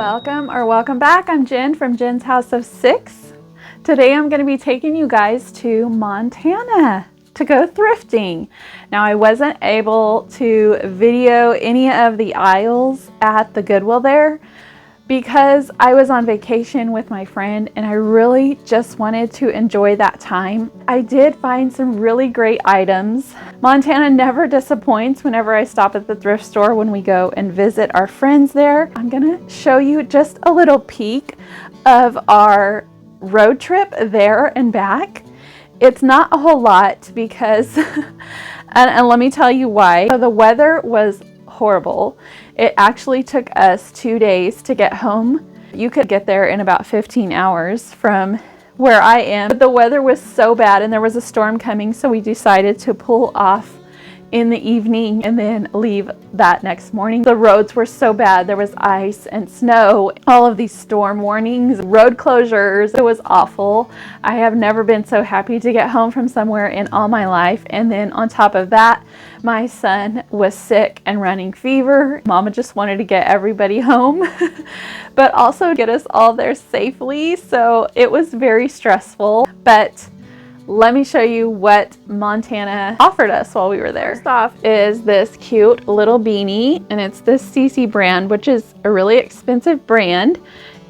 Welcome back. I'm Jen from Jen's House of Six. Today I'm going to be taking you guys to Montana to go thrifting. Now I wasn't able to video any of the aisles at the Goodwill there because I was on vacation with my friend and I really just wanted to enjoy that time. I did find some really great items. Montana never disappoints whenever I stop at the thrift store when we go and visit our friends there. I'm gonna show you just a little peek of our road trip there and back. It's not a whole lot because, and let me tell you why. So the weather was horrible. It actually took us 2 days to get home. You could get there in about 15 hours from where I am. But the weather was so bad and there was a storm coming, so we decided to pull off in the evening and then leave that next morning. The roads were so bad. There was ice and snow, all of these storm warnings, road closures. It was awful. I have never been so happy to get home from somewhere in all my life. And then on top of that, my son was sick and running fever. Mama just wanted to get everybody home, but also get us all there safely. So it was very stressful, but let me show you what Montana offered us while we were there. First off is this cute little beanie, and it's this CC brand, which is a really expensive brand.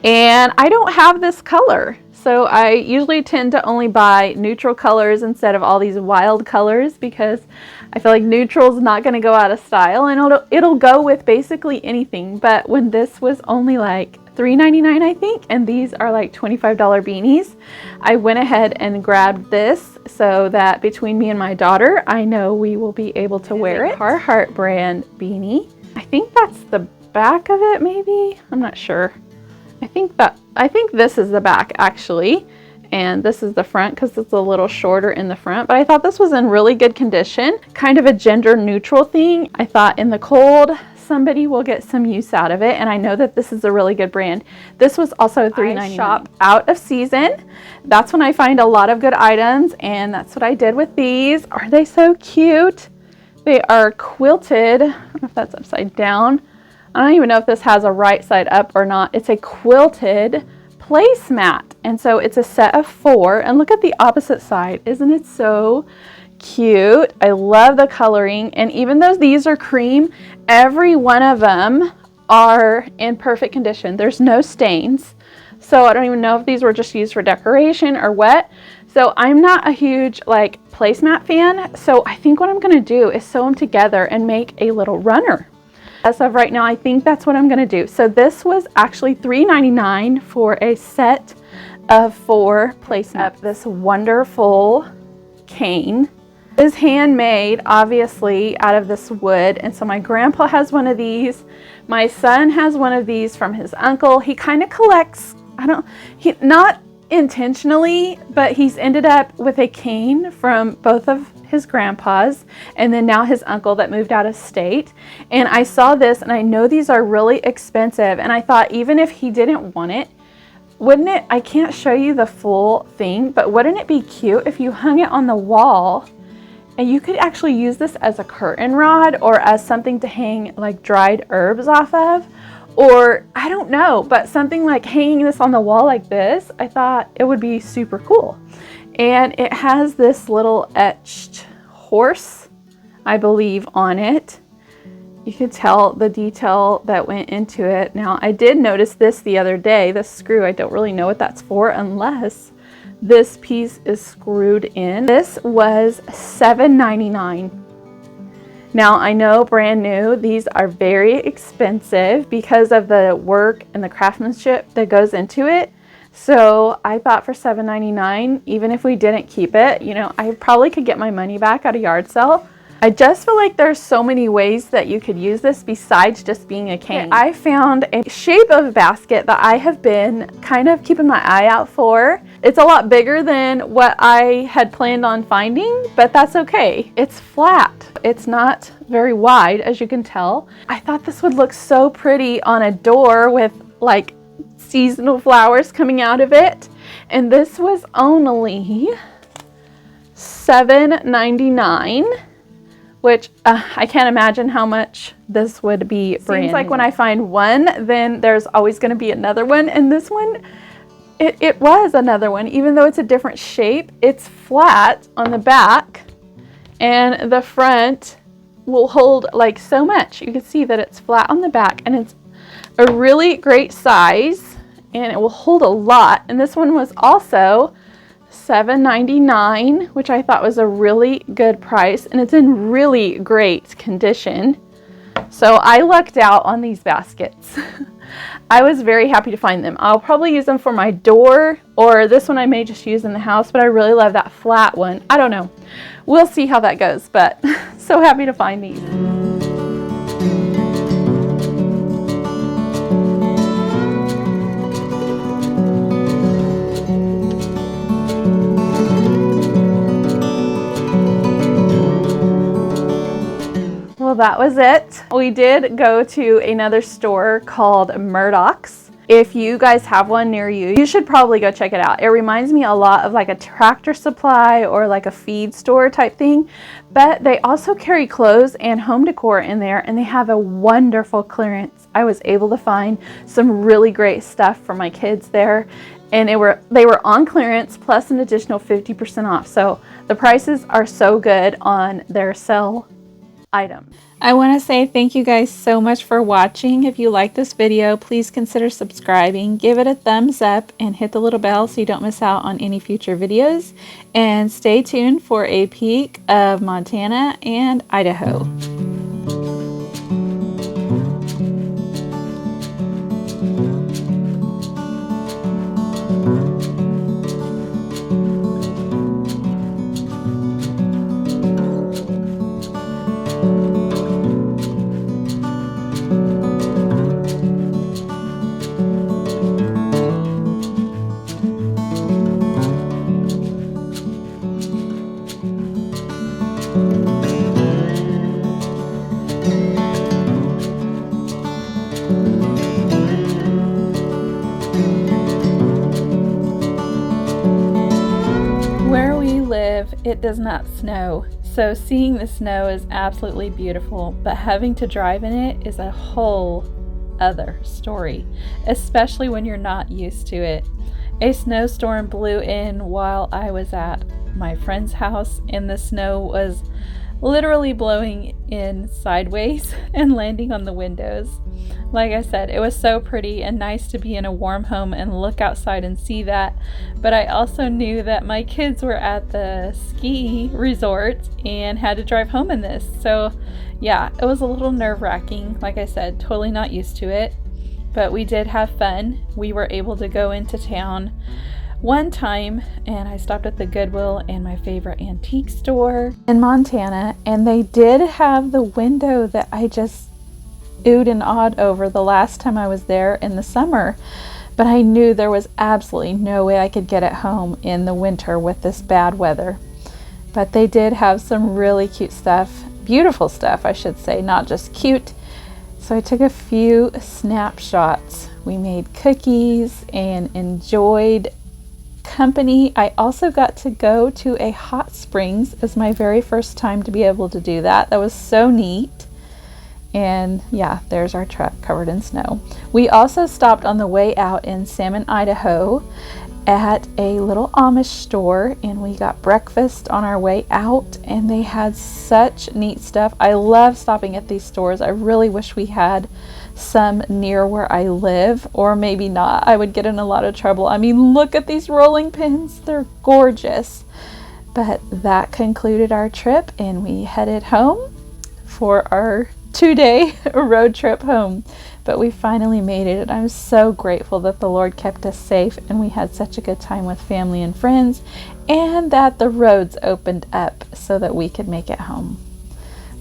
And I don't have this color. So I usually tend to only buy neutral colors instead of all these wild colors because I feel like neutral is not going to go out of style and it'll go with basically anything. But when this was only like $3.99 I think, and these are like $25 beanies, I went ahead and grabbed this so that between me and my daughter, I know we will be able to wear it. Carhartt brand beanie. I think that's the back of it maybe. I'm not sure. I think this is the back actually, and this is the front because it's a little shorter in the front, but I thought this was in really good condition, kind of a gender neutral thing. I thought in the cold somebody will get some use out of it, and I know that this is a really good brand. This was also $3.99. Shop out of season. That's when I find a lot of good items, and that's what I did with these. Are they so cute? They are quilted. I don't know if that's upside down. I don't even know if this has a right side up or not. It's a quilted placemat. And so it's a set of 4. And look at the opposite side. Isn't it so cute? I love the coloring. And even though these are cream, every one of them are in perfect condition. There's no stains. So I don't even know if these were just used for decoration or what. So I'm not a huge like placemat fan. So I think what I'm going to do is sew them together and make a little runner. As of right now, I think that's what I'm going to do. So this was actually $3.99 for a set of 4 placemats. This wonderful cane is handmade, obviously, out of this wood. And so my grandpa has one of these. My son has one of these from his uncle. He kind of collects, not intentionally, but he's ended up with a cane from both of his grandpas and then now his uncle that moved out of state. And I saw this and I know these are really expensive, and I thought even if he didn't want it, wouldn't it, I can't show you the full thing, but wouldn't it be cute if you hung it on the wall and you could actually use this as a curtain rod or as something to hang like dried herbs off of? Or I don't know, but something like hanging this on the wall like this, I thought it would be super cool. And it has this little etched horse, I believe, on it. You can tell the detail that went into it. Now, I did notice this the other day, this screw. I don't really know what that's for unless this piece is screwed in. This was $7.99. Now, I know brand new, these are very expensive because of the work and the craftsmanship that goes into it. So I thought for $7.99, even if we didn't keep it, you know, I probably could get my money back at a yard sale. I just feel like there's so many ways that you could use this besides just being a cane. I found a shape of basket that I have been kind of keeping my eye out for. It's a lot bigger than what I had planned on finding, but that's okay. It's flat. It's not very wide, as you can tell. I thought this would look so pretty on a door with like seasonal flowers coming out of it. And this was only $7.99. which I can't imagine how much this would be brand new. Seems like when I find one, then there's always going to be another one. And this one, it was another one. Even though it's a different shape, it's flat on the back, and the front will hold like so much. You can see that it's flat on the back, and it's a really great size, and it will hold a lot. And this one was also $7.99, which I thought was a really good price, and it's in really great condition. So I lucked out on these baskets. I was very happy to find them. I'll probably use them for my door, or this one I may just use in the house, but I really love that flat one. I don't know. We'll see how that goes, but so happy to find these. Well, that was it. We did go to another store called Murdoch's. If you guys have one near you, you should probably go check it out. It reminds me a lot of like a Tractor Supply or like a feed store type thing, but they also carry clothes and home decor in there, and they have a wonderful clearance. I was able to find some really great stuff for my kids there, and they were on clearance plus an additional 50% off. So the prices are so good on their sale items. I want to say thank you guys so much for watching. If you like this video, please consider subscribing, give it a thumbs up, and hit the little bell so you don't miss out on any future videos. And stay tuned for a peek of Montana and Idaho. Where we live, it does not snow, so seeing the snow is absolutely beautiful, but having to drive in it is a whole other story, especially when you're not used to it. A snowstorm blew in while I was at my friend's house, and the snow was literally blowing in sideways and landing on the windows. Like I said, it was so pretty and nice to be in a warm home and look outside and see that, but I also knew that my kids were at the ski resort and had to drive home in this. So yeah, it was a little nerve-wracking. Like I said, totally not used to it, but we did have fun. We were able to go into town one time, and I stopped at the Goodwill and my favorite antique store in Montana, and they did have the window that I just oohed and awed over the last time I was there in the summer, but I knew there was absolutely no way I could get it home in the winter with this bad weather. But they did have some really cute stuff, beautiful stuff I should say, not just cute. So I took a few snapshots. We made cookies and enjoyed company. I also got to go to a hot springs as my very first time to be able to do that. That was so neat. And yeah, there's our truck covered in snow. We also stopped on the way out in Salmon, Idaho at a little Amish store, and we got breakfast on our way out, and they had such neat stuff. I love stopping at these stores. I really wish we had some near where I live, or maybe not. I would get in a lot of trouble. I mean, look at these rolling pins. They're gorgeous. But that concluded our trip, and we headed home for our 2-day road trip home. But we finally made it, and I'm so grateful that the Lord kept us safe and we had such a good time with family and friends, and that the roads opened up so that we could make it home.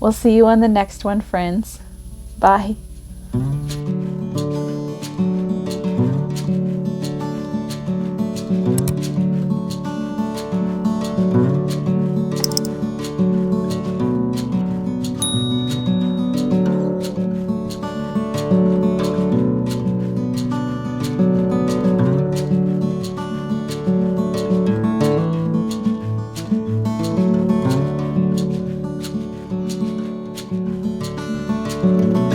We'll see you on the next one, friends. Bye. you.